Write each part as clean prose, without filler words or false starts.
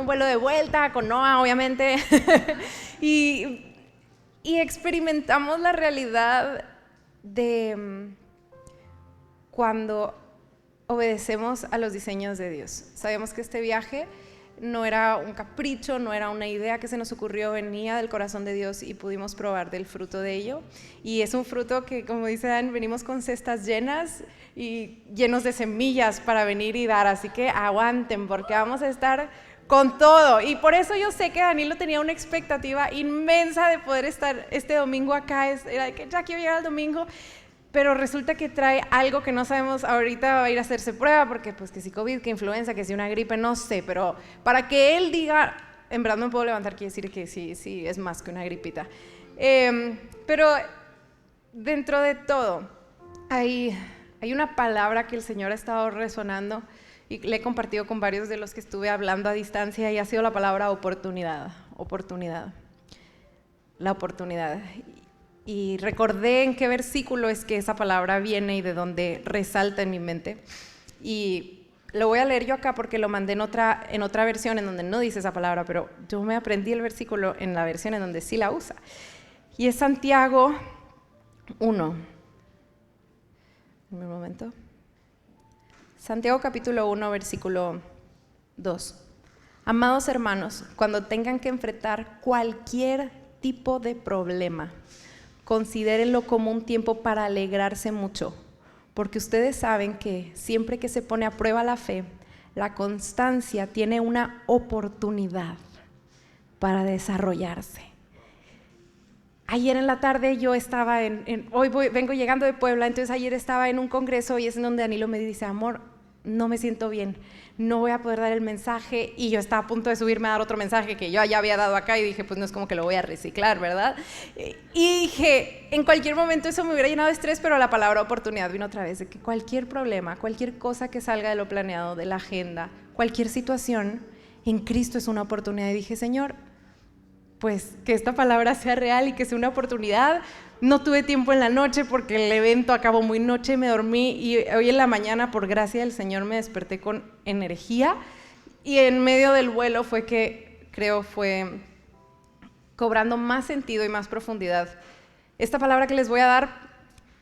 un vuelo de vuelta con Noah, obviamente, y experimentamos la realidad de cuando obedecemos a los diseños de Dios. Sabemos que este viaje no era un capricho, no era una idea que se nos ocurrió, venía del corazón de Dios y pudimos probar del fruto de ello. Y es un fruto que, como dice Dan, venimos con cestas llenas y llenos de semillas para venir y dar. Así que aguanten, porque vamos a estar con todo. Y por eso yo sé que Danilo tenía una expectativa inmensa de poder estar este domingo acá. Era de que ya quiero llegar al domingo. Pero resulta que trae algo que no sabemos, ahorita va a ir a hacerse prueba, porque pues que si COVID, que influenza, que si una gripe, no sé, pero para que él diga, en verdad no me puedo levantar, quiere decir que sí, es más que una gripita. Pero dentro de todo, hay una palabra que el Señor ha estado resonando y le he compartido con varios de los que estuve hablando a distancia y ha sido la palabra oportunidad, la oportunidad. Y recordé en qué versículo es que esa palabra viene y de dónde resalta en mi mente. Y lo voy a leer yo acá porque lo mandé en otra versión en donde no dice esa palabra, pero yo me aprendí el versículo en la versión en donde sí la usa. Y es Santiago 1. Un momento. Santiago capítulo 1, versículo 2. Amados hermanos, cuando tengan que enfrentar cualquier tipo de problema, considérenlo como un tiempo para alegrarse mucho, porque ustedes saben que siempre que se pone a prueba la fe, la constancia tiene una oportunidad para desarrollarse. Ayer en la tarde yo estaba vengo llegando de Puebla, entonces ayer estaba en un congreso y es en donde Danilo me dice, amor, no me siento bien, no voy a poder dar el mensaje, y yo estaba a punto de subirme a dar otro mensaje que yo ya había dado acá y dije, pues no es como que lo voy a reciclar, ¿verdad? Y dije, en cualquier momento eso me hubiera llenado de estrés, pero la palabra oportunidad vino otra vez, de que cualquier problema, cualquier cosa que salga de lo planeado, de la agenda, cualquier situación, en Cristo es una oportunidad. Y dije, Señor, pues que esta palabra sea real y que sea una oportunidad. No tuve tiempo en la noche porque el evento acabó muy noche, me dormí y hoy en la mañana, por gracia del Señor, me desperté con energía y en medio del vuelo fue cobrando más sentido y más profundidad esta palabra que les voy a dar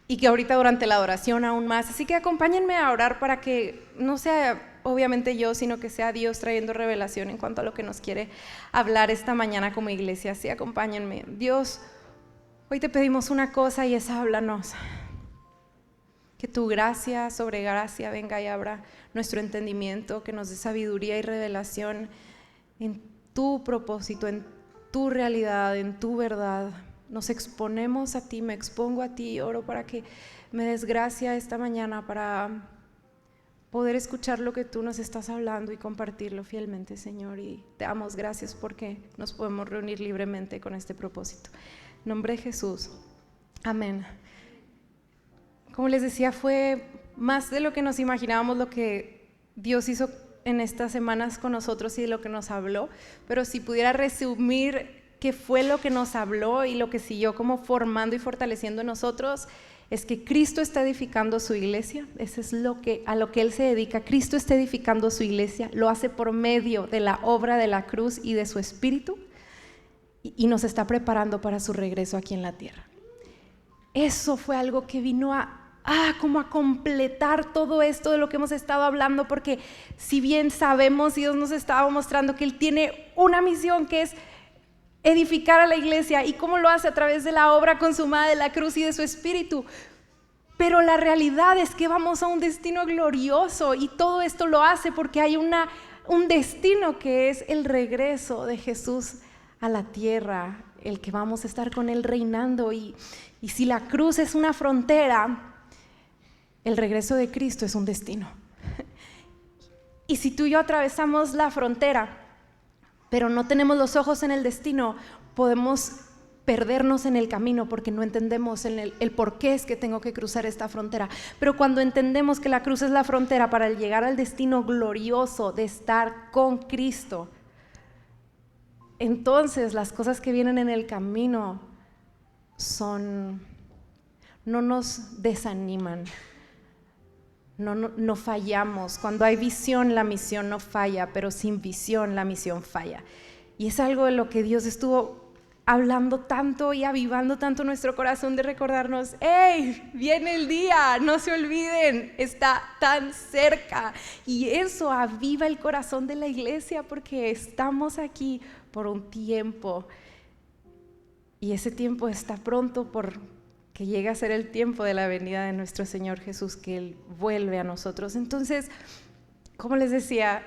y que ahorita durante la adoración aún más. Así que acompáñenme a orar para que no sea obviamente yo, sino que sea Dios trayendo revelación en cuanto a lo que nos quiere hablar esta mañana como iglesia. Así acompáñenme. Dios, hoy te pedimos una cosa y es háblanos. Que tu gracia sobre gracia venga y abra nuestro entendimiento, que nos dé sabiduría y revelación en tu propósito, en tu realidad, en tu verdad. Nos exponemos a ti, me expongo a ti, oro para que me des gracia esta mañana para poder escuchar lo que tú nos estás hablando y compartirlo fielmente, Señor. Y te damos gracias porque nos podemos reunir libremente con este propósito. En nombre de Jesús, amén. Como les decía, fue más de lo que nos imaginábamos lo que Dios hizo en estas semanas con nosotros y de lo que nos habló, pero si pudiera resumir qué fue lo que nos habló y lo que siguió como formando y fortaleciendo en nosotros, es que Cristo está edificando su iglesia. Eso es a lo que Él se dedica. Cristo está edificando su iglesia, lo hace por medio de la obra de la cruz y de su Espíritu, y nos está preparando para su regreso aquí en la tierra. Eso fue algo que vino como a completar todo esto de lo que hemos estado hablando, porque si bien sabemos, Dios nos estaba mostrando que Él tiene una misión que es edificar a la iglesia, y cómo lo hace a través de la obra consumada de la cruz y de su Espíritu. Pero la realidad es que vamos a un destino glorioso, y todo esto lo hace porque hay un destino que es el regreso de Jesús a la tierra, el que vamos a estar con Él reinando. Y si la cruz es una frontera, el regreso de Cristo es un destino. Y si tú y yo atravesamos la frontera, pero no tenemos los ojos en el destino, podemos perdernos en el camino porque no entendemos el por qué es que tengo que cruzar esta frontera. Pero cuando entendemos que la cruz es la frontera para llegar al destino glorioso de estar con Cristo, entonces las cosas que vienen en el camino no nos desaniman, no fallamos. Cuando hay visión, la misión no falla, pero sin visión, la misión falla. Y es algo de lo que Dios estuvo hablando tanto y avivando tanto nuestro corazón, de recordarnos: ¡hey! Viene el día, no se olviden, está tan cerca. Y eso aviva el corazón de la iglesia, porque estamos aquí por un tiempo. Y ese tiempo está pronto por que llegue a ser el tiempo de la venida de nuestro Señor Jesús, que Él vuelve a nosotros. Entonces, como les decía,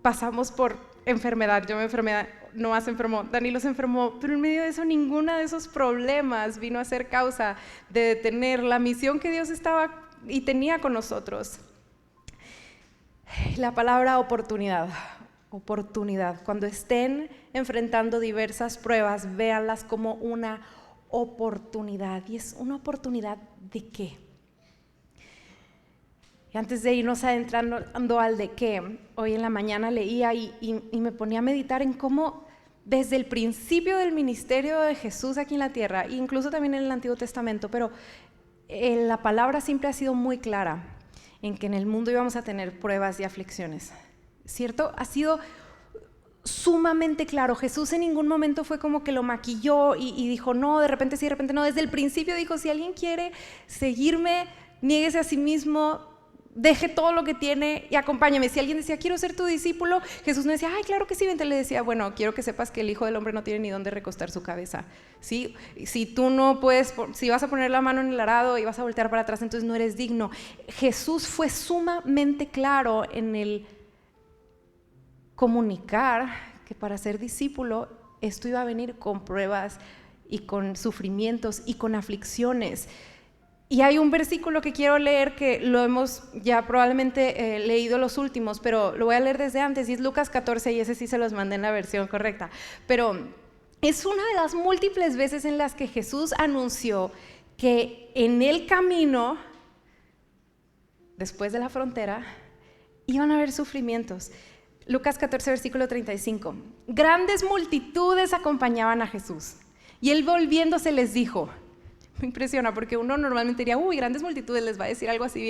pasamos por enfermedad. Yo me enfermé, Noah se enfermó, Danilo se enfermó, pero en medio de eso, ninguna de esos problemas vino a ser causa de detener la misión que Dios estaba y tenía con nosotros. La palabra oportunidad. Cuando estén enfrentando diversas pruebas, véanlas como una oportunidad. ¿Y es una oportunidad de qué? Y antes de irnos adentrando al de qué, hoy en la mañana leía y me ponía a meditar en cómo desde el principio del ministerio de Jesús aquí en la tierra, incluso también en el Antiguo Testamento, pero la palabra siempre ha sido muy clara en que en el mundo íbamos a tener pruebas y aflicciones, ¿cierto? Ha sido sumamente claro. Jesús en ningún momento fue como que lo maquilló y dijo no, de repente sí, de repente no. Desde el principio dijo: si alguien quiere seguirme, niéguese a sí mismo, deje todo lo que tiene y acompáñame. Si alguien decía: quiero ser tu discípulo, Jesús no decía: ay, claro que sí, vente. Le decía: bueno, quiero que sepas que el Hijo del Hombre no tiene ni dónde recostar su cabeza, ¿sí? Si tú no puedes, si vas a poner la mano en el arado y vas a voltear para atrás, entonces no eres digno. Jesús fue sumamente claro en el comunicar que para ser discípulo esto iba a venir con pruebas y con sufrimientos y con aflicciones. Y hay un versículo que quiero leer que lo hemos ya probablemente leído los últimos, pero lo voy a leer desde antes, y es Lucas 14, y ese sí se los mandé en la versión correcta. Pero es una de las múltiples veces en las que Jesús anunció que en el camino, después de la frontera, iban a haber sufrimientos. Lucas 14, versículo 35. Grandes multitudes acompañaban a Jesús, y Él volviéndose les dijo. Me impresiona porque uno normalmente diría: uy, grandes multitudes, les va a decir algo así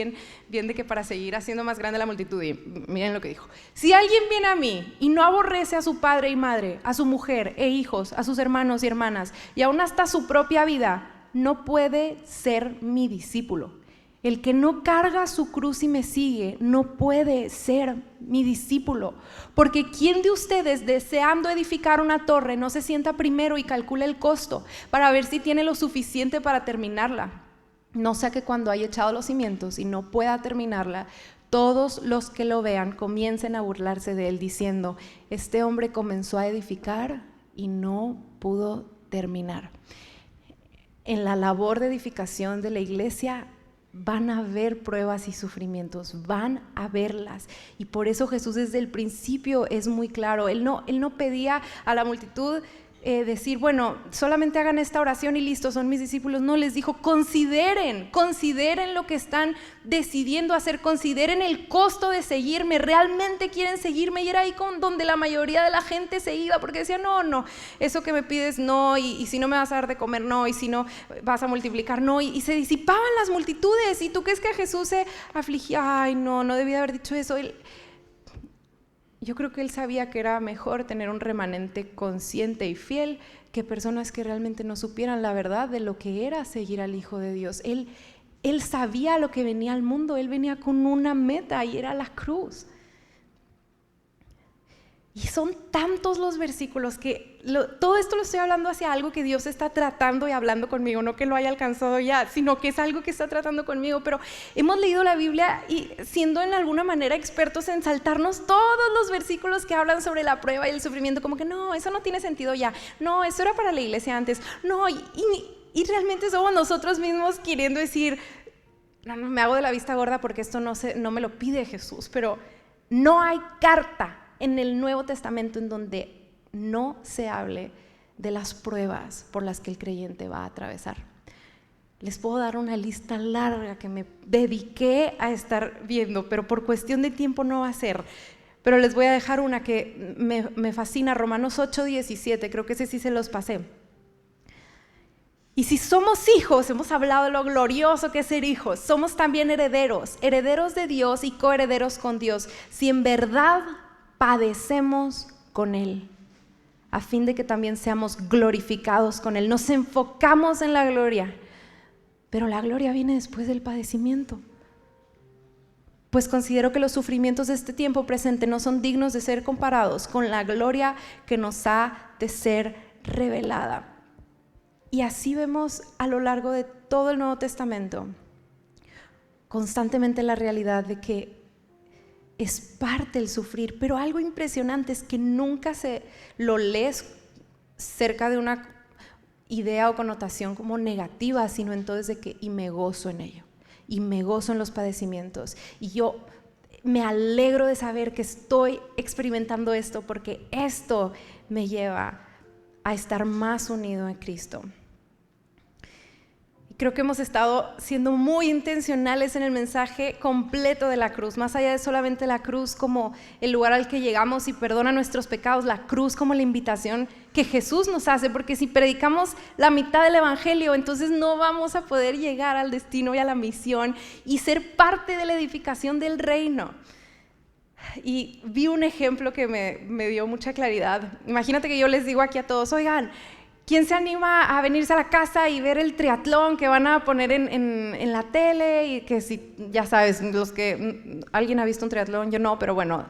bien de que para seguir haciendo más grande la multitud. Y miren lo que dijo: si alguien viene a mí y no aborrece a su padre y madre, a su mujer e hijos, a sus hermanos y hermanas, y aún hasta su propia vida, no puede ser mi discípulo. El que no carga su cruz y me sigue no puede ser mi discípulo. Porque ¿quién de ustedes, deseando edificar una torre, no se sienta primero y calcula el costo para ver si tiene lo suficiente para terminarla? No sea que cuando haya echado los cimientos y no pueda terminarla, todos los que lo vean comiencen a burlarse de él, diciendo: este hombre comenzó a edificar y no pudo terminar. En la labor de edificación de la iglesia van a haber pruebas y sufrimientos, van a verlas, y por eso Jesús desde el principio es muy claro. Él no pedía a la multitud decir: bueno, solamente hagan esta oración y listo, son mis discípulos. No, les dijo: consideren lo que están decidiendo hacer, consideren el costo de seguirme, realmente quieren seguirme. Y era ahí donde la mayoría de la gente se iba, porque decía: no, eso que me pides no, y si no me vas a dar de comer no, y si no vas a multiplicar no, y se disipaban las multitudes. ¿Y tú crees que a Jesús se afligía? Ay, no debía haber dicho eso. Yo creo que él sabía que era mejor tener un remanente consciente y fiel que personas que realmente no supieran la verdad de lo que era seguir al Hijo de Dios. Él sabía lo que venía al mundo, él venía con una meta y era la cruz. Y son tantos los versículos que todo esto lo estoy hablando hacia algo que Dios está tratando y hablando conmigo, no que lo haya alcanzado ya, sino que es algo que está tratando conmigo. Pero hemos leído la Biblia y siendo en alguna manera expertos en saltarnos todos los versículos que hablan sobre la prueba y el sufrimiento, como que no, eso no tiene sentido ya, no, eso era para la iglesia antes, no, y realmente somos nosotros mismos queriendo decir: no, me hago de la vista gorda porque esto no me lo pide Jesús. Pero no hay carta en el Nuevo Testamento en donde no se hable de las pruebas por las que el creyente va a atravesar. Les puedo dar una lista larga que me dediqué a estar viendo, pero por cuestión de tiempo no va a ser. Pero les voy a dejar una que me fascina, Romanos 8:17, creo que ese sí se los pasé. Y si somos hijos, hemos hablado de lo glorioso que es ser hijos, somos también herederos, herederos de Dios y coherederos con Dios, si en verdad padecemos con Él, a fin de que también seamos glorificados con Él. Nos enfocamos en la gloria, pero la gloria viene después del padecimiento. Pues considero que los sufrimientos de este tiempo presente no son dignos de ser comparados con la gloria que nos ha de ser revelada. Y así vemos a lo largo de todo el Nuevo Testamento constantemente la realidad de que es parte el sufrir, pero algo impresionante es que nunca se lo lees cerca de una idea o connotación como negativa, sino entonces de que y me gozo en ello, y me gozo en los padecimientos, y yo me alegro de saber que estoy experimentando esto porque esto me lleva a estar más unido en Cristo. Creo que hemos estado siendo muy intencionales en el mensaje completo de la cruz, más allá de solamente la cruz como el lugar al que llegamos y perdona nuestros pecados, la cruz como la invitación que Jesús nos hace, porque si predicamos la mitad del evangelio, entonces no vamos a poder llegar al destino y a la misión y ser parte de la edificación del reino. Y vi un ejemplo que me dio mucha claridad. Imagínate que yo les digo aquí a todos, oigan, ¿quién se anima a venirse a la casa y ver el triatlón que van a poner en la tele? Y que si, ya sabes, alguien ha visto un triatlón, yo no, pero bueno,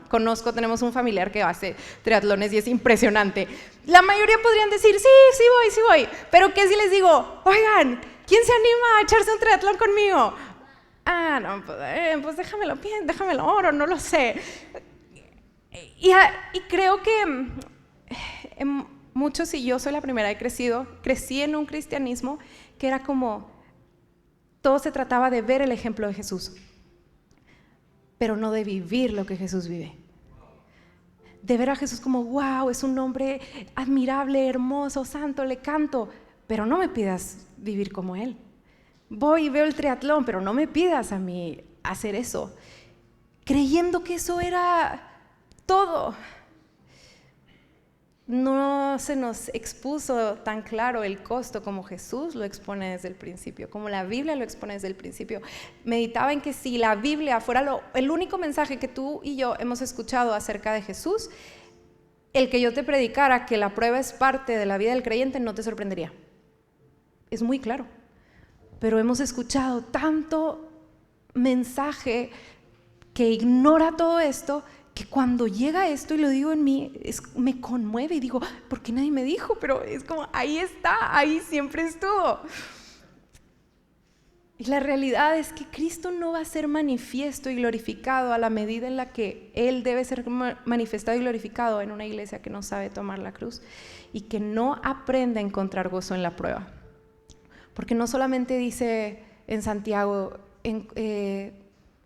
tenemos un familiar que hace triatlones y es impresionante. La mayoría podrían decir, sí voy, pero ¿qué si les digo, oigan, ¿quién se anima a echarse un triatlón conmigo? Ah, no, pues déjamelo bien, déjamelo oro, no lo sé. Y creo que muchos, y yo soy la primera, crecí en un cristianismo que era como, todo se trataba de ver el ejemplo de Jesús, pero no de vivir lo que Jesús vive. De ver a Jesús como, wow, es un hombre admirable, hermoso, santo, le canto, pero no me pidas vivir como Él. Voy y veo el triatlón, pero no me pidas a mí hacer eso, creyendo que eso era todo. No se nos expuso tan claro el costo como Jesús lo expone desde el principio, como la Biblia lo expone desde el principio. Meditaba en que si la Biblia fuera el único mensaje que tú y yo hemos escuchado acerca de Jesús, el que yo te predicara que la prueba es parte de la vida del creyente no te sorprendería. Es muy claro. Pero hemos escuchado tanto mensaje que ignora todo esto, que cuando llega esto y lo digo en mí, me conmueve y digo, ¿por qué nadie me dijo? Pero es como, ahí está, ahí siempre estuvo. Y la realidad es que Cristo no va a ser manifiesto y glorificado a la medida en la que Él debe ser manifestado y glorificado en una iglesia que no sabe tomar la cruz y que no aprende a encontrar gozo en la prueba. Porque no solamente dice en Santiago,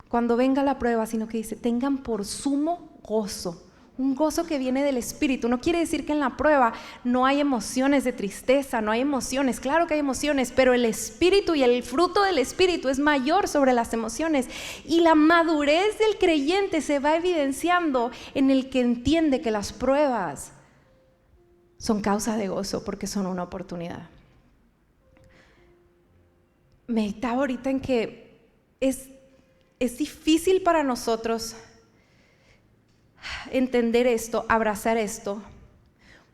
cuando venga la prueba, sino que dice, tengan por sumo gozo, un gozo que viene del Espíritu. No quiere decir que en la prueba no hay emociones de tristeza, no hay emociones, claro que hay emociones, pero el Espíritu y el fruto del Espíritu es mayor sobre las emociones. Y la madurez del creyente se va evidenciando en el que entiende que las pruebas son causa de gozo porque son una oportunidad. Meditaba ahorita en que es difícil para nosotros entender esto, abrazar esto,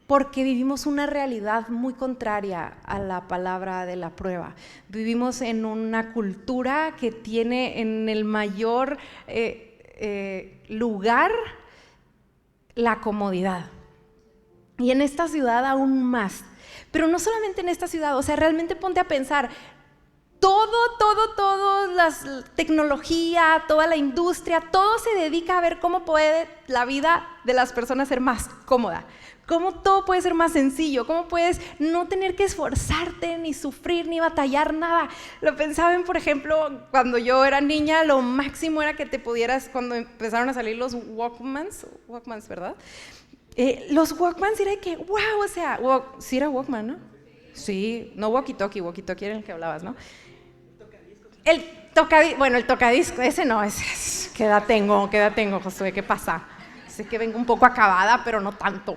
porque vivimos una realidad muy contraria a la palabra de la prueba. Vivimos en una cultura que tiene en el mayor lugar la comodidad. Y en esta ciudad aún más. Pero no solamente en esta ciudad, o sea, realmente ponte a pensar, toda la tecnología, toda la industria, todo se dedica a ver cómo puede la vida de las personas ser más cómoda, cómo todo puede ser más sencillo, cómo puedes no tener que esforzarte, ni sufrir, ni batallar nada. Lo pensaba en, por ejemplo, cuando yo era niña, lo máximo era que te pudieras, cuando empezaron a salir los Walkmans, ¿verdad? Los Walkmans era que, wow, o sea, sí era Walkman, ¿no? Sí, no walkie-talkie era el que hablabas, ¿no? El tocadisco, ese no, ¿qué edad tengo, Josué? ¿Qué pasa? Sé que vengo un poco acabada, pero no tanto.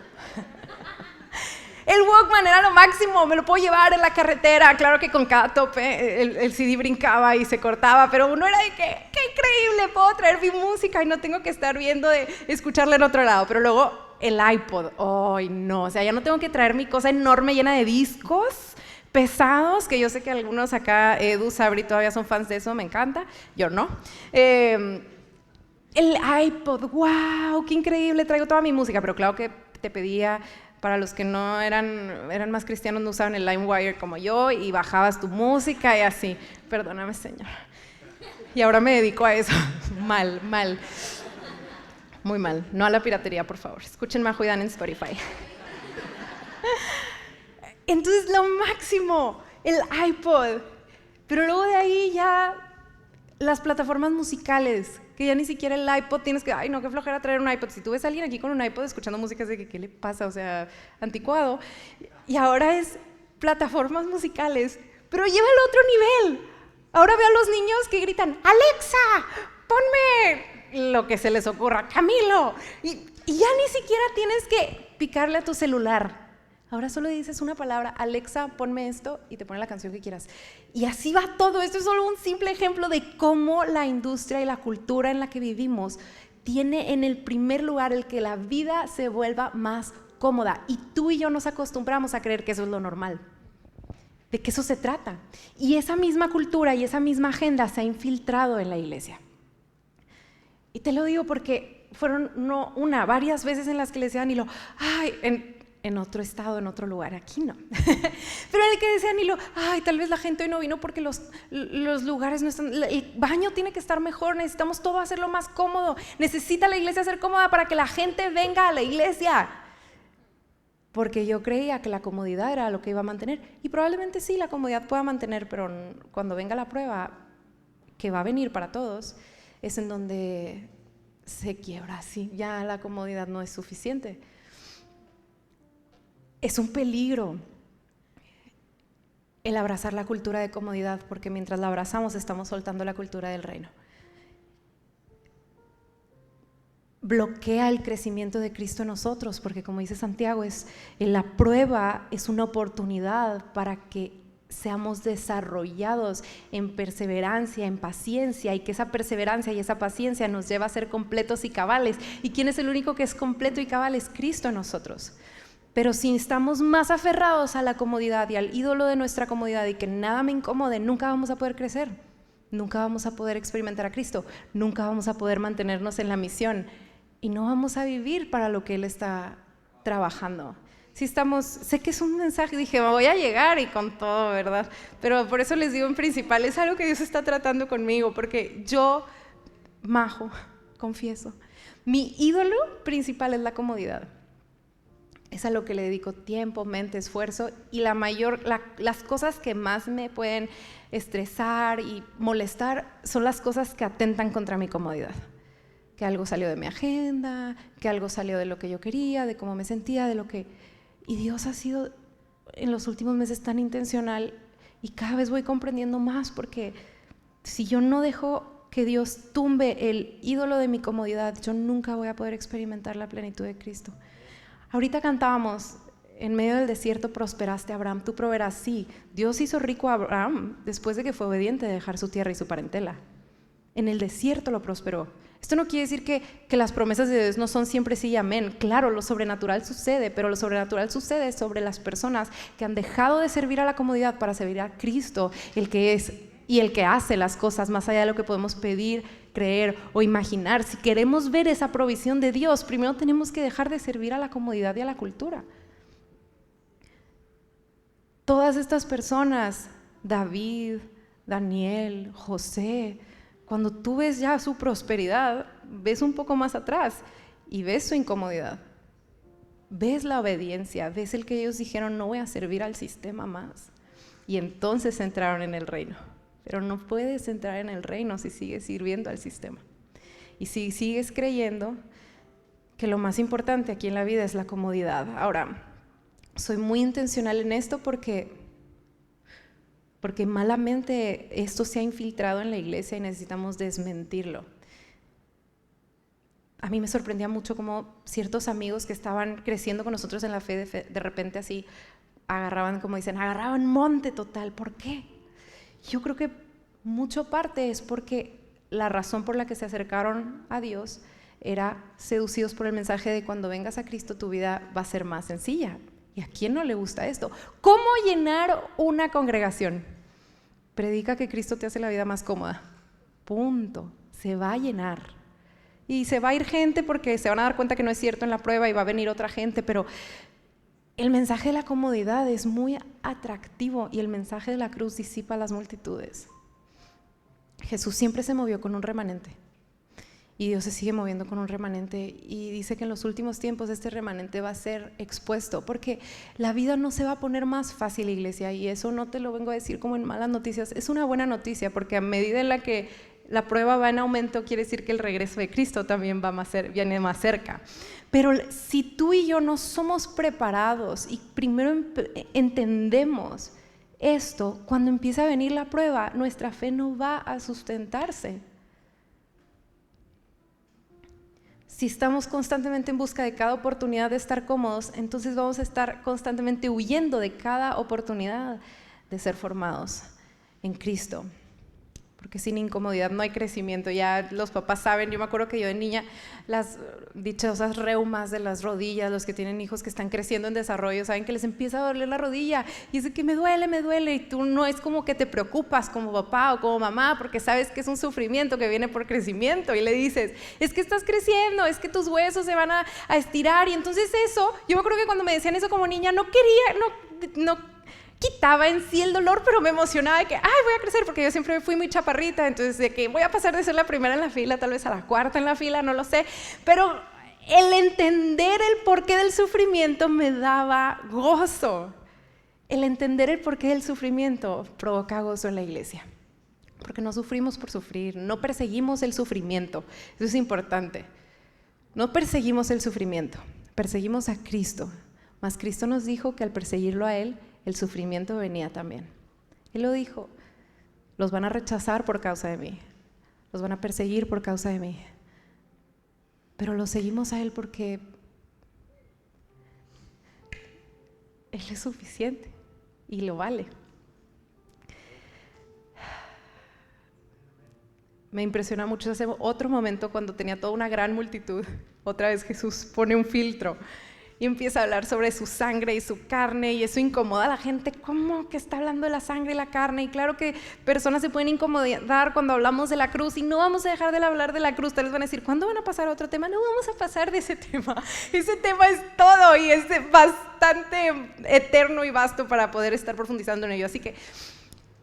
El Walkman era lo máximo, me lo puedo llevar en la carretera. Claro que con cada tope el CD brincaba y se cortaba, pero uno era de que, qué increíble, puedo traer mi música y no tengo que estar viendo de escucharla en otro lado. Pero luego el iPod, ¡ay no! O sea, ya no tengo que traer mi cosa enorme llena de discos pesados, que yo sé que algunos acá, Edu, Sabri, todavía son fans de eso, me encanta, yo no. El iPod, wow, qué increíble, traigo toda mi música, pero claro que te pedía, para los que no eran más cristianos, no usaban el LimeWire como yo, y bajabas tu música y así. Perdóname, Señor. Y ahora me dedico a eso. Mal, mal. Muy mal. No a la piratería, por favor. Escuchen Majo y Dan en Spotify. Entonces, lo máximo, el iPod. Pero luego de ahí ya las plataformas musicales, que ya ni siquiera el iPod tienes que, ay no, qué flojera traer un iPod. Si tú ves a alguien aquí con un iPod escuchando música, es de que, ¿qué le pasa? O sea, anticuado. Y ahora es plataformas musicales, pero lleva al otro nivel. Ahora veo a los niños que gritan, Alexa, ponme lo que se les ocurra, Camilo. Y ya ni siquiera tienes que picarle a tu celular. Ahora solo dices una palabra, Alexa, ponme esto, y te pone la canción que quieras. Y así va todo. Esto es solo un simple ejemplo de cómo la industria y la cultura en la que vivimos tiene en el primer lugar el que la vida se vuelva más cómoda. Y tú y yo nos acostumbramos a creer que eso es lo normal, de que eso se trata. Y esa misma cultura y esa misma agenda se ha infiltrado en la iglesia. Y te lo digo porque fueron varias veces en las que le decían Nilo, ay, en otro estado, en otro lugar, aquí no. Pero en el que decía Nilo, ay, tal vez la gente hoy no vino porque los lugares no están, el baño tiene que estar mejor, necesitamos todo hacerlo más cómodo, necesita la iglesia ser cómoda para que la gente venga a la iglesia. Porque yo creía que la comodidad era lo que iba a mantener. Y probablemente sí, la comodidad pueda mantener, pero cuando venga la prueba, que va a venir para todos, es en donde se quiebra, sí, ya la comodidad no es suficiente. Es un peligro el abrazar la cultura de comodidad, porque mientras la abrazamos estamos soltando la cultura del reino. Bloquea el crecimiento de Cristo en nosotros, porque como dice Santiago, la prueba es una oportunidad para que seamos desarrollados en perseverancia, en paciencia, y que esa perseverancia y esa paciencia nos lleva a ser completos y cabales. ¿Y quién es el único que es completo y cabal? Es Cristo en nosotros. Pero si estamos más aferrados a la comodidad y al ídolo de nuestra comodidad y que nada me incomode, nunca vamos a poder crecer, nunca vamos a poder experimentar a Cristo, nunca vamos a poder mantenernos en la misión y no vamos a vivir para lo que Él está trabajando. Sé que es un mensaje, dije, me voy a llegar y con todo, ¿verdad? Pero por eso les digo en principal, es algo que Dios está tratando conmigo, porque yo, Majo, confieso, mi ídolo principal es la comodidad. Es a lo que le dedico tiempo, mente, esfuerzo, y las cosas que más me pueden estresar y molestar son las cosas que atentan contra mi comodidad. Que algo salió de mi agenda, que algo salió de lo que yo quería, de cómo me sentía, Y Dios ha sido en los últimos meses tan intencional, y cada vez voy comprendiendo más, porque si yo no dejo que Dios tumbe el ídolo de mi comodidad, yo nunca voy a poder experimentar la plenitud de Cristo. Ahorita cantábamos, en medio del desierto prosperaste a Abraham, tú proveerás. Sí, Dios hizo rico a Abraham después de que fue obediente de dejar su tierra y su parentela. En el desierto lo prosperó. Esto no quiere decir que las promesas de Dios no son siempre sí y amén. Claro, lo sobrenatural sucede, pero lo sobrenatural sucede sobre las personas que han dejado de servir a la comodidad para servir a Cristo, el que es y el que hace las cosas más allá de lo que podemos pedir, creer o imaginar. Si queremos ver esa provisión de Dios, primero tenemos que dejar de servir a la comodidad y a la cultura. Todas estas personas, David, Daniel, José, cuando tú ves ya su prosperidad, ves un poco más atrás y ves su incomodidad. Ves la obediencia, ves el que ellos dijeron, no voy a servir al sistema más. Y entonces entraron en el reino. Pero no puedes entrar en el reino si sigues sirviendo al sistema. Y si sigues creyendo que lo más importante aquí en la vida es la comodidad. Ahora, soy muy intencional en esto porque malamente esto se ha infiltrado en la iglesia y necesitamos desmentirlo. a mí me sorprendía mucho cómo ciertos amigos que estaban creciendo con nosotros en la fe, de repente así agarraban, como dicen, agarraban monte total. ¿Por qué? Yo creo que mucho parte es porque la razón por la que se acercaron a Dios era seducidos por el mensaje de cuando vengas a Cristo tu vida va a ser más sencilla. ¿Y a quién no le gusta esto? ¿Cómo llenar una congregación? Predica que Cristo te hace la vida más cómoda. Punto. Se va a llenar. Y se va a ir gente porque se van a dar cuenta que no es cierto en la prueba y va a venir otra gente, pero el mensaje de la comodidad es muy atractivo y el mensaje de la cruz disipa las multitudes. Jesús siempre se movió con un remanente y Dios se sigue moviendo con un remanente y dice que en los últimos tiempos este remanente va a ser expuesto porque la vida no se va a poner más fácil, iglesia, y eso no te lo vengo a decir como en malas noticias, es una buena noticia porque a medida en la que la prueba va en aumento quiere decir que el regreso de Cristo también viene más cerca. Pero si tú y yo no somos preparados y primero entendemos esto, cuando empieza a venir la prueba, nuestra fe no va a sustentarse. Si estamos constantemente en busca de cada oportunidad de estar cómodos, entonces vamos a estar constantemente huyendo de cada oportunidad de ser formados en Cristo. Porque sin incomodidad no hay crecimiento. Ya los papás saben, yo me acuerdo que yo de niña, las dichosas reumas de las rodillas, los que tienen hijos que están creciendo en desarrollo, saben que les empieza a doler la rodilla y es de que me duele, y tú no es como que te preocupas como papá o como mamá porque sabes que es un sufrimiento que viene por crecimiento y le dices, es que estás creciendo, es que tus huesos se van a estirar y entonces eso, yo me acuerdo que cuando me decían eso como niña no quitaba en sí el dolor, pero me emocionaba de que, voy a crecer, porque yo siempre fui muy chaparrita, entonces de que voy a pasar de ser la primera en la fila, tal vez a la cuarta en la fila, no lo sé, pero el entender el porqué del sufrimiento me daba gozo. El entender el porqué del sufrimiento provoca gozo en la iglesia, porque no sufrimos por sufrir, no perseguimos el sufrimiento, eso es importante, no perseguimos el sufrimiento, perseguimos a Cristo, mas Cristo nos dijo que al perseguirlo a Él, el sufrimiento venía también. Él lo dijo, los van a rechazar por causa de mí, los van a perseguir por causa de mí, pero lo seguimos a Él porque Él es suficiente y lo vale. Me impresiona mucho ese otro momento cuando tenía toda una gran multitud, otra vez Jesús pone un filtro y empieza a hablar sobre su sangre y su carne y eso incomoda a la gente. ¿Cómo que está hablando de la sangre y la carne? Y claro que personas se pueden incomodar cuando hablamos de la cruz y no vamos a dejar de hablar de la cruz. Tal vez van a decir, ¿cuándo van a pasar a otro tema? No vamos a pasar de ese tema. Ese tema es todo y es bastante eterno y vasto para poder estar profundizando en ello. Así que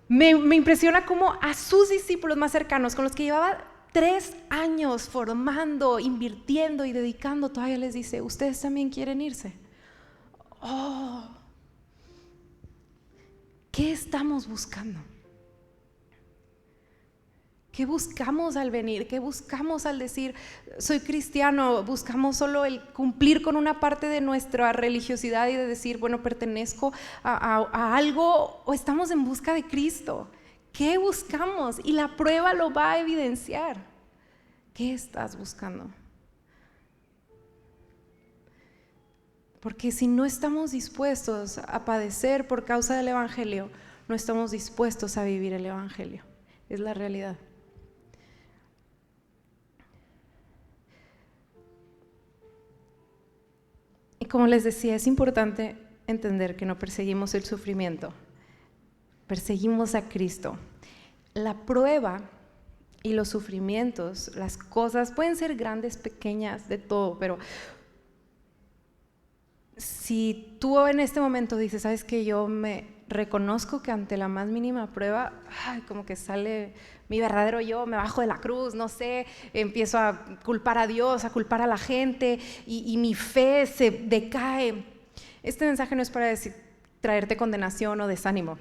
me impresiona cómo a sus discípulos más cercanos, con los que llevaba 3 años formando, invirtiendo y dedicando, todavía les dice, ¿ustedes también quieren irse? ¿Qué estamos buscando? ¿Qué buscamos al venir? ¿Qué buscamos al decir, soy cristiano? ¿Buscamos solo el cumplir con una parte de nuestra religiosidad y de decir, bueno, pertenezco a algo? ¿O estamos en busca de Cristo? ¿Qué buscamos? Y la prueba lo va a evidenciar. ¿Qué estás buscando? Porque si no estamos dispuestos a padecer por causa del Evangelio, no estamos dispuestos a vivir el Evangelio. Es la realidad. Y como les decía, es importante entender que no perseguimos el sufrimiento, perseguimos a Cristo. La prueba y los sufrimientos, las cosas pueden ser grandes, pequeñas, de todo, pero si tú en este momento dices, sabes que yo me reconozco que ante la más mínima prueba, como que sale mi verdadero yo, me bajo de la cruz, no sé, empiezo a culpar a Dios, a culpar a la gente y mi fe se decae. Este mensaje no es para traerte condenación o desánimo,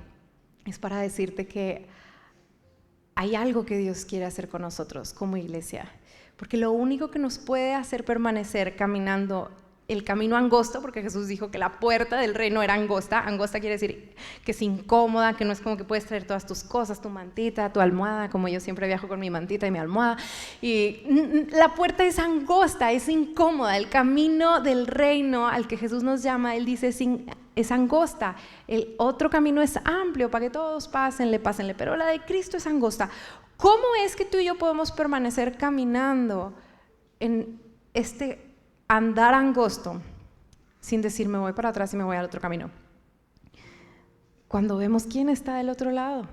es para decirte que hay algo que Dios quiere hacer con nosotros como iglesia, porque lo único que nos puede hacer permanecer caminando el camino angosto, porque Jesús dijo que la puerta del reino era angosta. Angosta quiere decir que es incómoda, que no es como que puedes traer todas tus cosas, tu mantita, tu almohada, como yo siempre viajo con mi mantita y mi almohada. Y la puerta es angosta, es incómoda. El camino del reino al que Jesús nos llama, Él dice, es angosta. El otro camino es amplio para que todos pásenle, pero la de Cristo es angosta. ¿Cómo es que tú y yo podemos permanecer caminando en este andar angosto sin decir me voy para atrás y me voy al otro camino? Cuando vemos quién está del otro lado,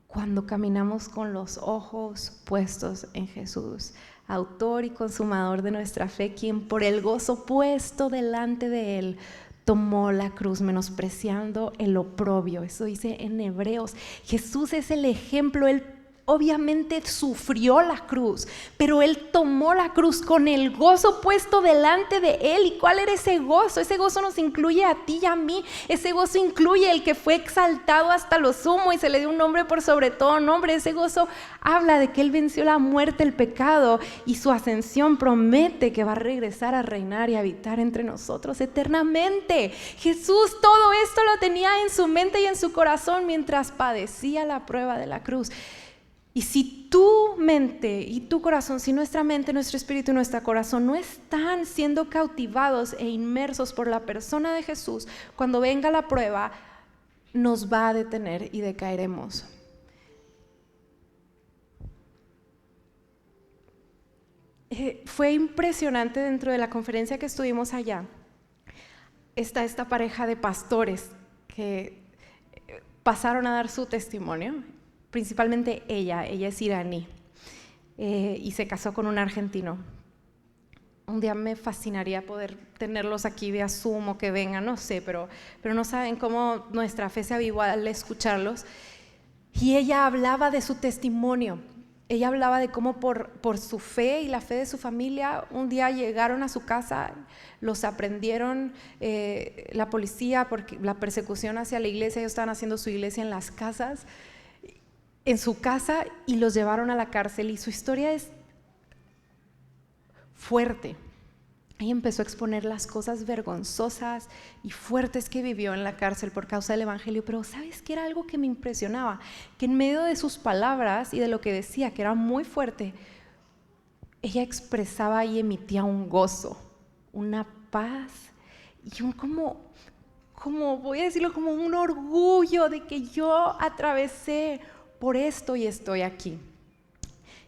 cuando caminamos con los ojos puestos en Jesús, autor y consumador de nuestra fe, quien por el gozo puesto delante de Él tomó la cruz, menospreciando el oprobio. Eso dice en Hebreos. Jesús es el ejemplo. Él obviamente sufrió la cruz, pero Él tomó la cruz con el gozo puesto delante de Él. ¿Y cuál era ese gozo? Ese gozo nos incluye a ti y a mí. Ese gozo incluye el que fue exaltado hasta lo sumo y se le dio un nombre por sobre todo nombre. Ese gozo habla de que Él venció la muerte, el pecado, y su ascensión promete que va a regresar a reinar y habitar entre nosotros eternamente. Jesús todo esto lo tenía en su mente y en su corazón mientras padecía la prueba de la cruz. Y si tu mente y tu corazón, si nuestra mente, nuestro espíritu y nuestro corazón no están siendo cautivados e inmersos por la persona de Jesús, cuando venga la prueba, nos va a detener y decaeremos. Fue impresionante dentro de la conferencia que estuvimos allá. Está esta pareja de pastores que pasaron a dar su testimonio. Principalmente ella es iraní y se casó con un argentino. Un día me fascinaría poder tenerlos aquí vía Zoom o que vengan, no sé, pero no saben cómo nuestra fe se avivó al escucharlos. Y ella hablaba de su testimonio. Ella hablaba de cómo por su fe y la fe de su familia, un día llegaron a su casa, los aprendieron la policía porque la persecución hacia la iglesia. Ellos estaban haciendo su iglesia en su casa y los llevaron a la cárcel, y su historia es fuerte. Ella empezó a exponer las cosas vergonzosas y fuertes que vivió en la cárcel por causa del evangelio, pero ¿sabes qué era algo que me impresionaba? Que en medio de sus palabras y de lo que decía, que era muy fuerte, ella expresaba y emitía un gozo, una paz y un como voy a decirlo, como un orgullo de que yo atravesé por esto y estoy aquí.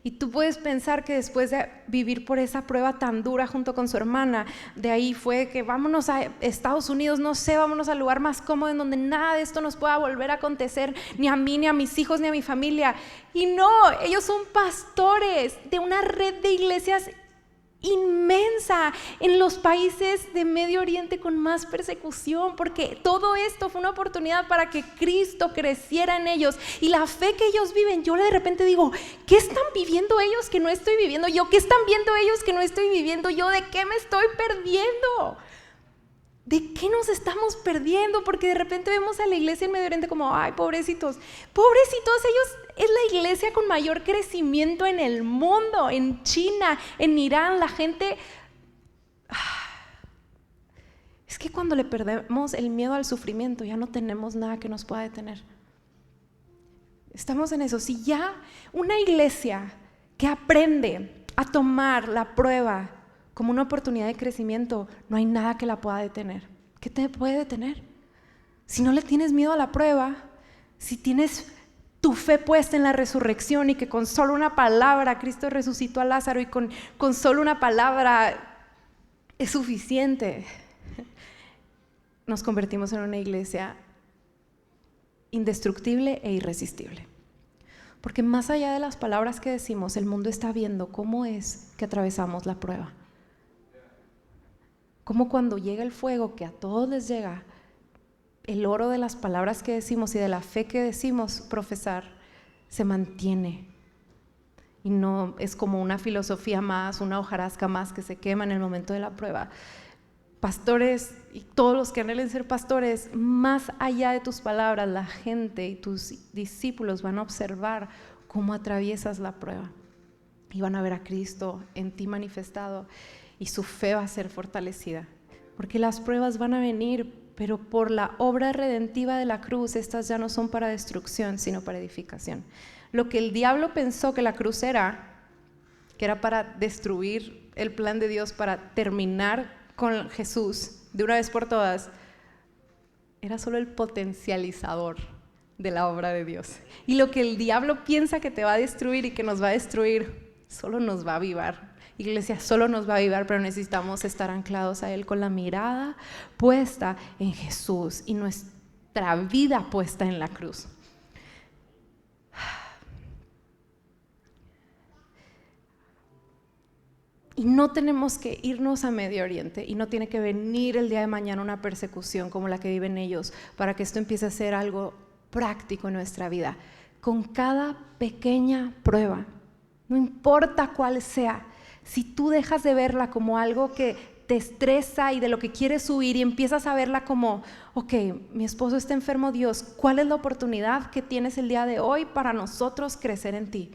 Y tú puedes pensar que después de vivir por esa prueba tan dura junto con su hermana, de ahí fue que vámonos a Estados Unidos, no sé, vámonos al lugar más cómodo en donde nada de esto nos pueda volver a acontecer, ni a mí, ni a mis hijos, ni a mi familia. Y no, ellos son pastores de una red de iglesias inmensa en los países de Medio Oriente con más persecución, porque todo esto fue una oportunidad para que Cristo creciera en ellos y la fe que ellos viven. Yo de repente digo, ¿qué están viviendo ellos que no estoy viviendo yo? ¿Qué están viendo ellos que no estoy viviendo yo? ¿De qué me estoy perdiendo? ¿De qué nos estamos perdiendo? Porque de repente vemos a la iglesia en Medio Oriente como, ay, pobrecitos, ellos es la iglesia con mayor crecimiento en el mundo, en China, en Irán, la gente. Es que cuando le perdemos el miedo al sufrimiento, ya no tenemos nada que nos pueda detener. Estamos en eso. Si ya una iglesia que aprende a tomar la prueba como una oportunidad de crecimiento, no hay nada que la pueda detener. ¿Qué te puede detener? Si no le tienes miedo a la prueba, si tienes tu fe puesta en la resurrección y que con solo una palabra Cristo resucitó a Lázaro y con solo una palabra es suficiente, nos convertimos en una iglesia indestructible e irresistible. Porque más allá de las palabras que decimos, el mundo está viendo cómo es que atravesamos la prueba. Como cuando llega el fuego, que a todos les llega, el oro de las palabras que decimos y de la fe que decimos profesar se mantiene. Y no es como una filosofía más, una hojarasca más que se quema en el momento de la prueba. Pastores y todos los que anhelen ser pastores, más allá de tus palabras, la gente y tus discípulos van a observar cómo atraviesas la prueba y van a ver a Cristo en ti manifestado y su fe va a ser fortalecida. porque las pruebas van a venir, pero por la obra redentiva de la cruz, estas ya no son para destrucción, sino para edificación. Lo que el diablo pensó que la cruz era, que era para destruir el plan de Dios, para terminar con Jesús de una vez por todas, era solo el potencializador de la obra de Dios. Y lo que el diablo piensa que te va a destruir y que nos va a destruir, solo nos va a avivar. Iglesia, solo nos va a avivar, pero necesitamos estar anclados a Él con la mirada puesta en Jesús y nuestra vida puesta en la cruz. Y no tenemos que irnos a Medio Oriente y no tiene que venir el día de mañana una persecución como la que viven ellos para que esto empiece a ser algo práctico en nuestra vida. Con cada pequeña prueba, no importa cuál sea, si tú dejas de verla como algo que te estresa y de lo que quieres huir y empiezas a verla como, ok, mi esposo está enfermo, Dios, ¿cuál es la oportunidad que tienes el día de hoy para nosotros crecer en ti?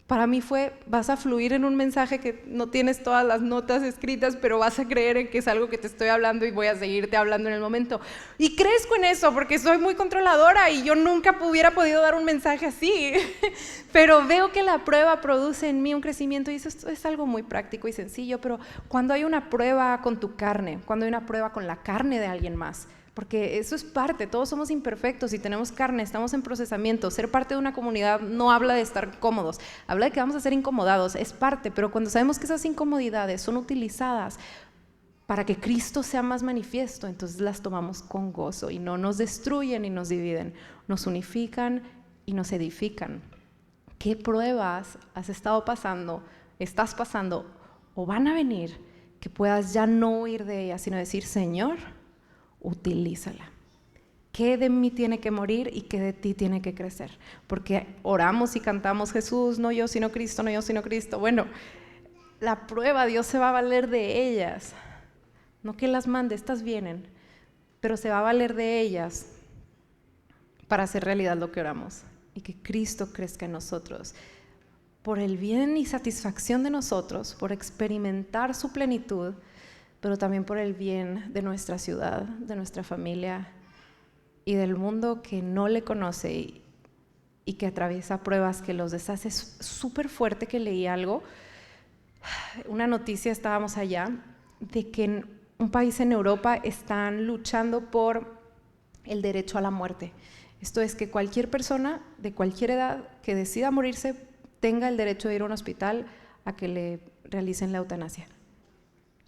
Para mí fue, vas a fluir en un mensaje que no tienes todas las notas escritas, pero vas a creer en que es algo que te estoy hablando y voy a seguirte hablando en el momento. Y crezco en eso porque soy muy controladora y yo nunca hubiera podido dar un mensaje así. Pero veo que la prueba produce en mí un crecimiento y eso es algo muy práctico y sencillo. Pero cuando hay una prueba con tu carne, cuando hay una prueba con la carne de alguien más, porque eso es parte, todos somos imperfectos y tenemos carne, estamos en procesamiento. Ser parte de una comunidad no habla de estar cómodos, habla de que vamos a ser incomodados, es parte, pero cuando sabemos que esas incomodidades son utilizadas para que Cristo sea más manifiesto, entonces las tomamos con gozo y no nos destruyen y nos dividen, nos unifican y nos edifican. ¿Qué pruebas has estado pasando, estás pasando o van a venir que puedas ya no huir de ellas, sino decir, Señor, utilízala? ¿Qué de mí tiene que morir y qué de ti tiene que crecer? Porque oramos y cantamos Jesús, no yo sino Cristo, no yo sino Cristo. Bueno, la prueba Dios se va a valer de ellas, no que las mande, estas vienen, pero se va a valer de ellas para hacer realidad lo que oramos y que Cristo crezca en nosotros por el bien y satisfacción de nosotros, por experimentar su plenitud, pero también por el bien de nuestra ciudad, de nuestra familia y del mundo que no le conoce y que atraviesa pruebas que los deshace. Es súper fuerte que leí algo, una noticia, estábamos allá, de que en un país en Europa están luchando por el derecho a la muerte. Esto es que cualquier persona de cualquier edad que decida morirse tenga el derecho de ir a un hospital a que le realicen la eutanasia.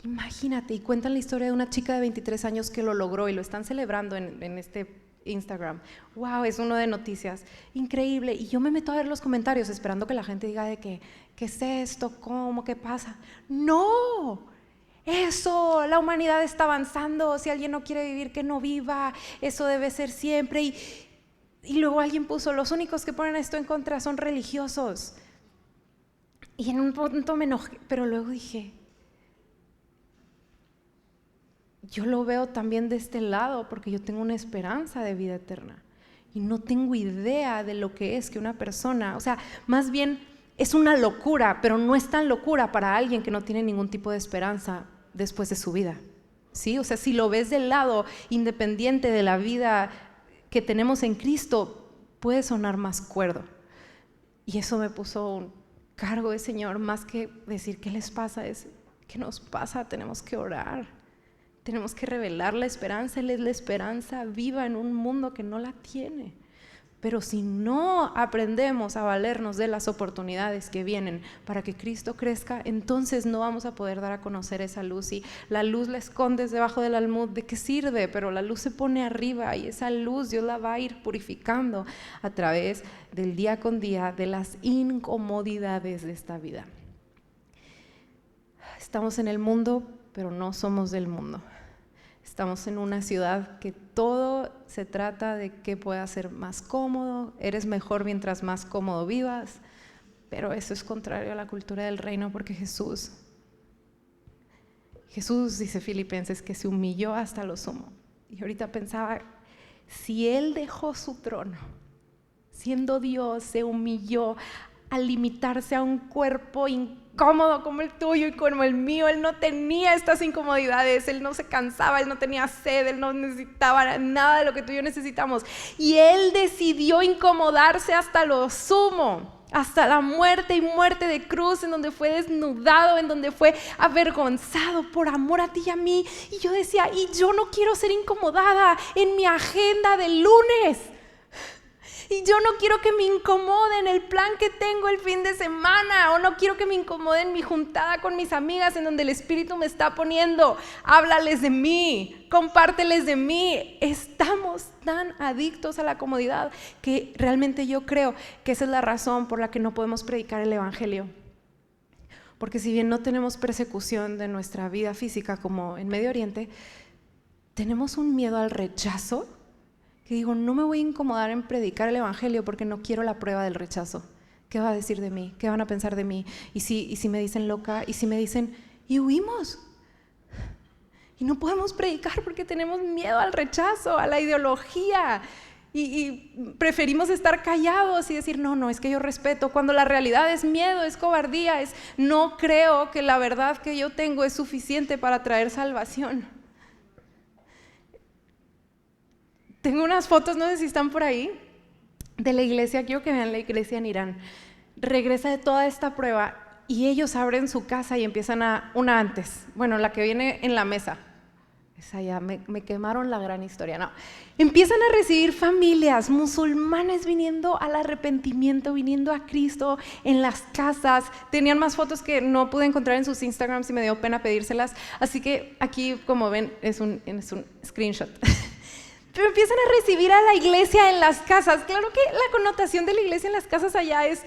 Imagínate, y cuentan la historia de una chica de 23 años que lo logró y lo están celebrando en este Instagram. Wow, es uno de noticias, increíble. Y yo me meto a ver los comentarios esperando que la gente diga de que, ¿qué es esto? ¿Cómo? ¿Qué pasa? ¡No! Eso, la humanidad está avanzando, si alguien no quiere vivir, que no viva, eso debe ser siempre. Y luego alguien puso, los únicos que ponen esto en contra son religiosos. Y en un punto me enojé, pero luego dije, yo lo veo también de este lado porque yo tengo una esperanza de vida eterna y no tengo idea de lo que es que una persona, o sea, más bien es una locura, pero no es tan locura para alguien que no tiene ningún tipo de esperanza después de su vida, ¿sí? O sea, si lo ves del lado independiente de la vida que tenemos en Cristo, puede sonar más cuerdo. Y eso me puso un cargo de Señor, más que decir qué les pasa, es qué nos pasa, tenemos que orar. Tenemos que revelar la esperanza, Él es la esperanza viva en un mundo que no la tiene. Pero si no aprendemos a valernos de las oportunidades que vienen para que Cristo crezca, entonces no vamos a poder dar a conocer esa luz. Y la luz la escondes debajo del almud, ¿de qué sirve? Pero la luz se pone arriba y esa luz Dios la va a ir purificando a través del día con día, de las incomodidades de esta vida. Estamos en el mundo, pero no somos del mundo. Estamos en una ciudad que todo se trata de que pueda ser más cómodo, eres mejor mientras más cómodo vivas, pero eso es contrario a la cultura del reino porque Jesús, dice Filipenses, que se humilló hasta lo sumo. Y ahorita pensaba, si Él dejó su trono, siendo Dios, se humilló a limitarse a un cuerpo cómodo como el tuyo y como el mío. Él no tenía estas incomodidades, él no se cansaba, él no tenía sed, él no necesitaba nada de lo que tú y yo necesitamos. Y él decidió incomodarse hasta lo sumo, hasta la muerte y muerte de cruz, en donde fue desnudado, en donde fue avergonzado por amor a ti y a mí. Y yo decía, y yo no quiero ser incomodada en mi agenda del lunes. Y yo no quiero que me incomoden el plan que tengo el fin de semana, o no quiero que me incomoden mi juntada con mis amigas en donde el Espíritu me está poniendo. Háblales de mí, compárteles de mí. Estamos tan adictos a la comodidad que realmente yo creo que esa es la razón por la que no podemos predicar el Evangelio. Porque si bien no tenemos persecución de nuestra vida física como en Medio Oriente, tenemos un miedo al rechazo. Que digo, no me voy a incomodar en predicar el Evangelio porque no quiero la prueba del rechazo. ¿Qué va a decir de mí? ¿Qué van a pensar de mí? ¿Y si me dicen loca? ¿Y si me dicen? Y huimos. Y no podemos predicar porque tenemos miedo al rechazo, a la ideología. Y preferimos estar callados y decir, no, es que yo respeto. Cuando la realidad es miedo, es cobardía, es no creo que la verdad que yo tengo es suficiente para traer salvación. Tengo unas fotos, no sé si están por ahí, de la iglesia. Quiero que vean la iglesia en Irán. Regresa de toda esta prueba y ellos abren su casa y empiezan una antes. Bueno, la que viene en la mesa. Esa ya, me quemaron la gran historia. No. Empiezan a recibir familias musulmanes viniendo al arrepentimiento, viniendo a Cristo en las casas. Tenían más fotos que no pude encontrar en sus Instagrams y me dio pena pedírselas. Así que aquí, como ven, es un screenshot. Pero empiezan a recibir a la iglesia en las casas. Claro que la connotación de la iglesia en las casas allá es,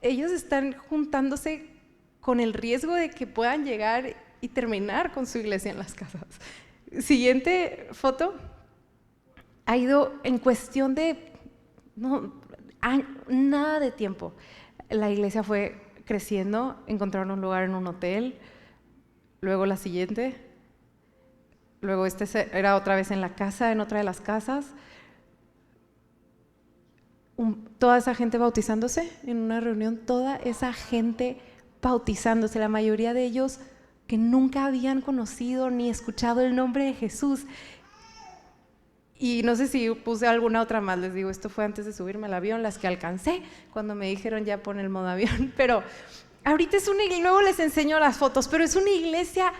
ellos están juntándose con el riesgo de que puedan llegar y terminar con su iglesia en las casas. Siguiente foto. Ha ido en cuestión de nada de tiempo. La iglesia fue creciendo, encontraron un lugar en un hotel, luego la siguiente. Luego era otra vez en la casa, en otra de las casas. Toda esa gente bautizándose en una reunión, toda esa gente bautizándose, la mayoría de ellos que nunca habían conocido ni escuchado el nombre de Jesús. Y no sé si puse alguna otra más, les digo, esto fue antes de subirme al avión, las que alcancé, cuando me dijeron ya pon el modo avión. Pero ahorita es una iglesia, luego les enseño las fotos, pero es una iglesia.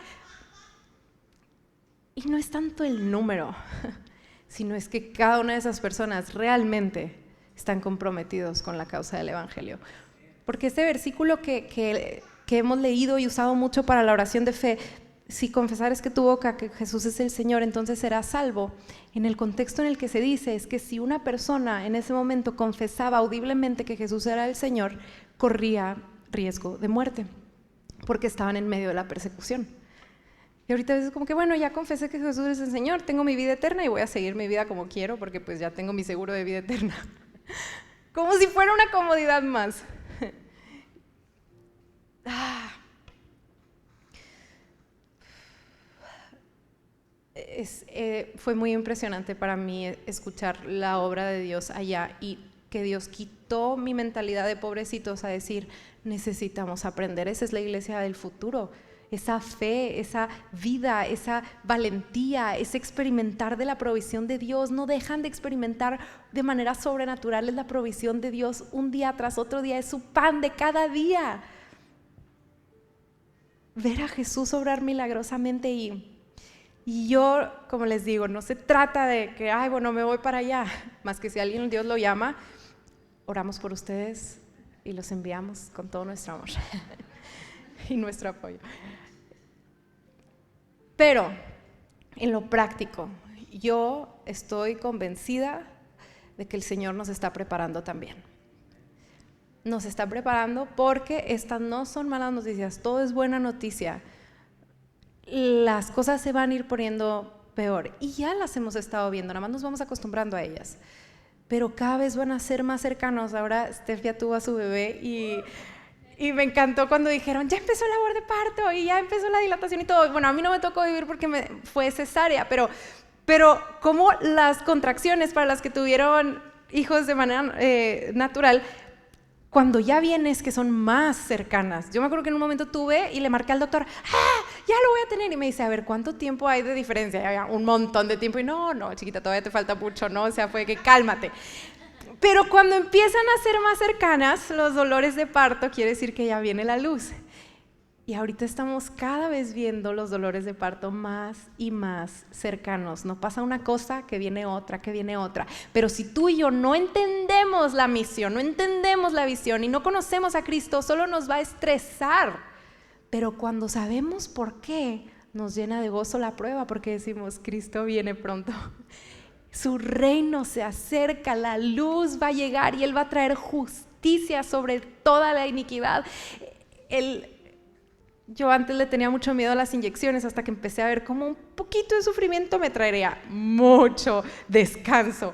Y no es tanto el número, sino es que cada una de esas personas realmente están comprometidos con la causa del Evangelio. Porque este versículo que hemos leído y usado mucho para la oración de fe, si confesares que tu boca que Jesús es el Señor, entonces serás salvo. En el contexto en el que se dice es que si una persona en ese momento confesaba audiblemente que Jesús era el Señor, corría riesgo de muerte, porque estaban en medio de la persecución. Y ahorita es como que, bueno, ya confesé que Jesús es el Señor, tengo mi vida eterna y voy a seguir mi vida como quiero porque pues ya tengo mi seguro de vida eterna. Como si fuera una comodidad más. Fue muy impresionante para mí escuchar la obra de Dios allá y que Dios quitó mi mentalidad de pobrecitos a decir, necesitamos aprender, esa es la iglesia del futuro. Esa fe, esa vida, esa valentía, ese experimentar de la provisión de Dios. No dejan de experimentar de manera sobrenatural la provisión de Dios un día tras otro día. Es su pan de cada día. Ver a Jesús obrar milagrosamente y yo, como les digo, no se trata de que, me voy para allá. Más que si alguien, Dios lo llama, oramos por ustedes y los enviamos con todo nuestro amor y nuestro apoyo. Pero en lo práctico, yo estoy convencida de que el Señor nos está preparando también. Nos está preparando porque estas no son malas noticias, todo es buena noticia. Las cosas se van a ir poniendo peor y ya las hemos estado viendo, nada más nos vamos acostumbrando a ellas. Pero cada vez van a ser más cercanos. Ahora Steph ya tuvo a su bebé y me encantó cuando dijeron, ya empezó la labor de parto y ya empezó la dilatación y todo. Bueno, a mí no me tocó vivir porque fue cesárea, pero como las contracciones para las que tuvieron hijos de manera natural, Cuando ya vienes que son más cercanas. Yo me acuerdo que en un momento tuve y le marqué al doctor, ya lo voy a tener. Y me dice, a ver, ¿cuánto tiempo hay de diferencia? Ya, un montón de tiempo. Y no, chiquita, todavía te falta mucho, ¿no? O sea, fue que cálmate. Pero cuando empiezan a ser más cercanas, los dolores de parto, quiere decir que ya viene la luz. Y ahorita estamos cada vez viendo los dolores de parto más y más cercanos. No pasa una cosa, que viene otra, que viene otra. Pero si tú y yo no entendemos la misión, no entendemos la visión y no conocemos a Cristo, solo nos va a estresar. Pero cuando sabemos por qué, nos llena de gozo la prueba, porque decimos, Cristo viene pronto. Su reino se acerca, la luz va a llegar y Él va a traer justicia sobre toda la iniquidad. Yo antes le tenía mucho miedo a las inyecciones hasta que empecé a ver cómo un poquito de sufrimiento me traería mucho descanso.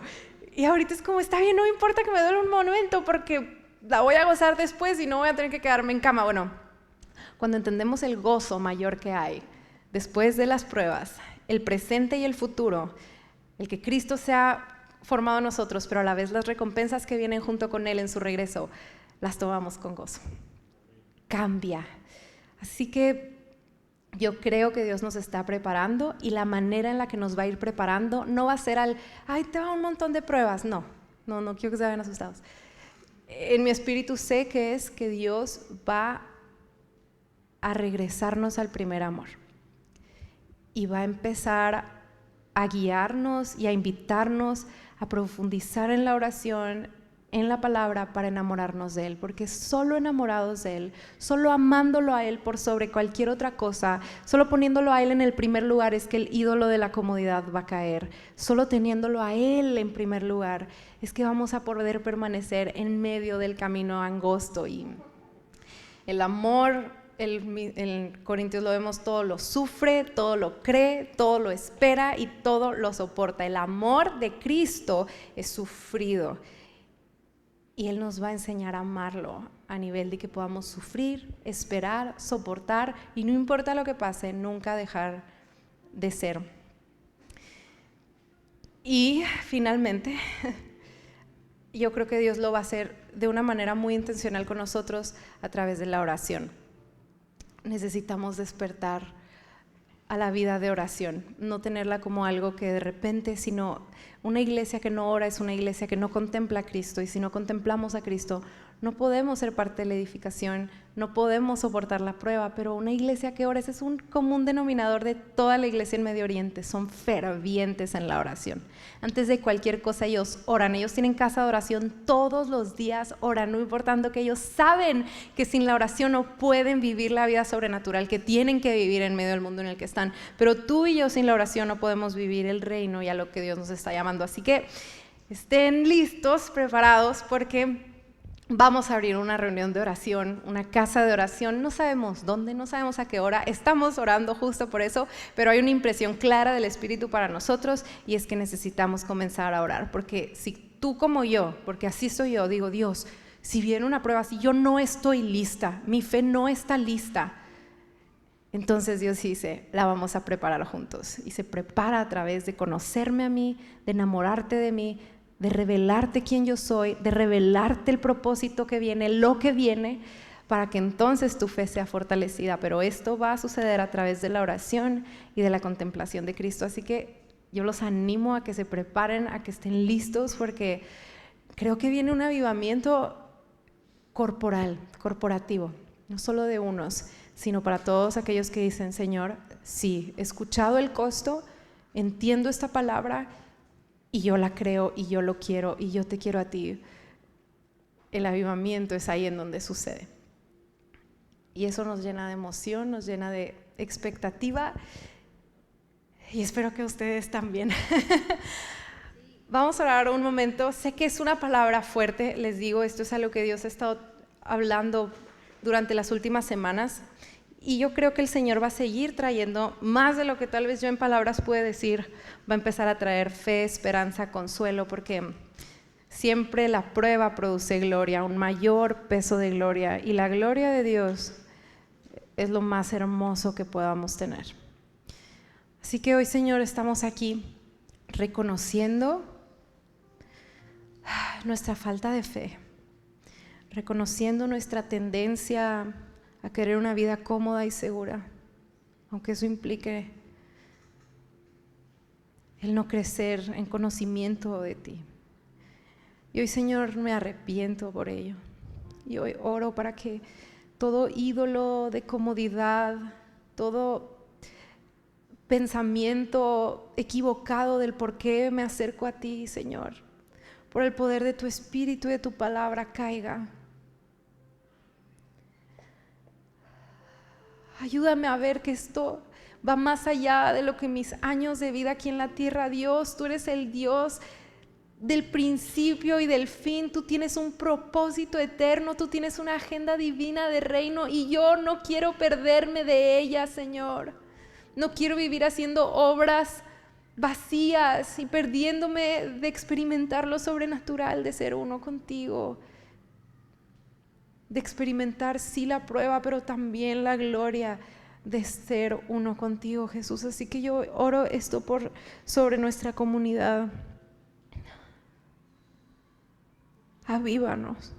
Y ahorita es como, está bien, no me importa que me duele un momento porque la voy a gozar después y no voy a tener que quedarme en cama. Bueno, cuando entendemos el gozo mayor que hay después de las pruebas, el presente y el futuro, el que Cristo se ha formado en nosotros, pero a la vez las recompensas que vienen junto con Él en su regreso, las tomamos con gozo. Cambia. Así que yo creo que Dios nos está preparando y la manera en la que nos va a ir preparando no va a ser te va un montón de pruebas. No quiero que se vayan asustados. En mi espíritu sé que es que Dios va a regresarnos al primer amor y va a empezar a guiarnos y a invitarnos a profundizar en la oración, en la palabra, para enamorarnos de Él, porque solo enamorados de Él, solo amándolo a Él por sobre cualquier otra cosa, solo poniéndolo a Él en el primer lugar es que el ídolo de la comodidad va a caer. Solo teniéndolo a Él en primer lugar es que vamos a poder permanecer en medio del camino angosto. Y el amor, en Corintios lo vemos, todo lo sufre, todo lo cree, todo lo espera y todo lo soporta. El amor de Cristo es sufrido. Y Él nos va a enseñar a amarlo a nivel de que podamos sufrir, esperar, soportar y no importa lo que pase, nunca dejar de ser. Y finalmente, yo creo que Dios lo va a hacer de una manera muy intencional con nosotros a través de la oración. Necesitamos despertar a la vida de oración, no tenerla como algo que de repente, sino una iglesia que no ora es una iglesia que no contempla a Cristo, y si no contemplamos a Cristo no podemos ser parte de la edificación, no podemos soportar la prueba. Pero una iglesia que ora, ese es un común denominador de toda la iglesia en Medio Oriente, son fervientes en la oración. Antes de cualquier cosa ellos oran, ellos tienen casa de oración, todos los días oran, no importando que ellos saben que sin la oración no pueden vivir la vida sobrenatural que tienen que vivir en medio del mundo en el que están. Pero tú y yo sin la oración no podemos vivir el reino y a lo que Dios nos está llamando. Así que estén listos, preparados, porque vamos a abrir una reunión de oración, una casa de oración. No sabemos dónde, no sabemos a qué hora. Estamos orando justo por eso, pero hay una impresión clara del Espíritu para nosotros y es que necesitamos comenzar a orar. Porque si tú como yo, porque así soy yo, digo, Dios, si viene una prueba así, yo no estoy lista, mi fe no está lista. Entonces Dios dice, la vamos a preparar juntos. Y se prepara a través de conocerme a mí, de enamorarte de mí, de revelarte quién yo soy, de revelarte el propósito que viene, lo que viene, para que entonces tu fe sea fortalecida. Pero esto va a suceder a través de la oración y de la contemplación de Cristo. Así que yo los animo a que se preparen, a que estén listos, porque creo que viene un avivamiento corporativo, no solo de unos, sino para todos aquellos que dicen, Señor, sí, he escuchado el costo, entiendo esta palabra, y yo la creo, y yo lo quiero, y yo te quiero a ti. El avivamiento es ahí en donde sucede. Y eso nos llena de emoción, nos llena de expectativa, y espero que ustedes también. Vamos a orar un momento. Sé que es una palabra fuerte, les digo, esto es algo que Dios ha estado hablando durante las últimas semanas. Y yo creo que el Señor va a seguir trayendo más de lo que tal vez yo en palabras pude decir. Va a empezar a traer fe, esperanza, consuelo, porque siempre la prueba produce gloria, un mayor peso de gloria. Y la gloria de Dios es lo más hermoso que podamos tener. Así que hoy, Señor, estamos aquí reconociendo nuestra falta de fe, reconociendo nuestra tendencia a querer una vida cómoda y segura, aunque eso implique el no crecer en conocimiento de ti. Y hoy, Señor, me arrepiento por ello. Y hoy oro para que todo ídolo de comodidad, todo pensamiento equivocado del por qué me acerco a ti, Señor, por el poder de tu Espíritu y de tu palabra caiga. Ayúdame a ver que esto va más allá de lo que mis años de vida aquí en la tierra. Dios, tú eres el Dios del principio y del fin. Tú tienes un propósito eterno, tú tienes una agenda divina de reino y yo no quiero perderme de ella, Señor. No quiero vivir haciendo obras vacías y perdiéndome de experimentar lo sobrenatural de ser uno contigo, de experimentar sí la prueba, pero también la gloria de ser uno contigo, Jesús. Así que yo oro esto sobre nuestra comunidad. Avívanos.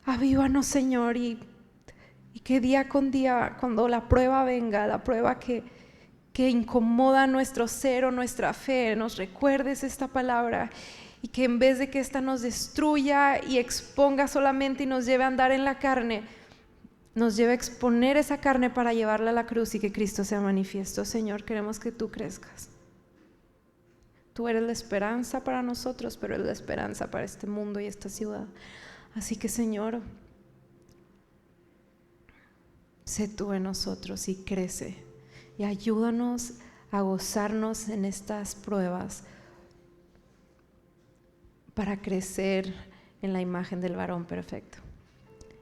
Avívanos, Señor, y que día con día, cuando la prueba venga, la prueba que incomoda nuestro ser o nuestra fe, nos recuerdes esta palabra y que en vez de que esta nos destruya y exponga solamente y nos lleve a andar en la carne, nos lleve a exponer esa carne para llevarla a la cruz y que Cristo sea manifiesto. Señor, queremos que tú crezcas. Tú eres la esperanza para nosotros, pero eres la esperanza para este mundo y esta ciudad. Así que, Señor, sé tú en nosotros y crece y ayúdanos a gozarnos en estas pruebas para crecer en la imagen del varón perfecto.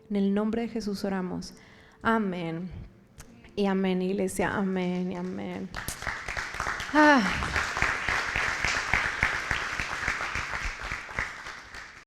En el nombre de Jesús oramos. Amén. Y amén, iglesia. Amén y amén.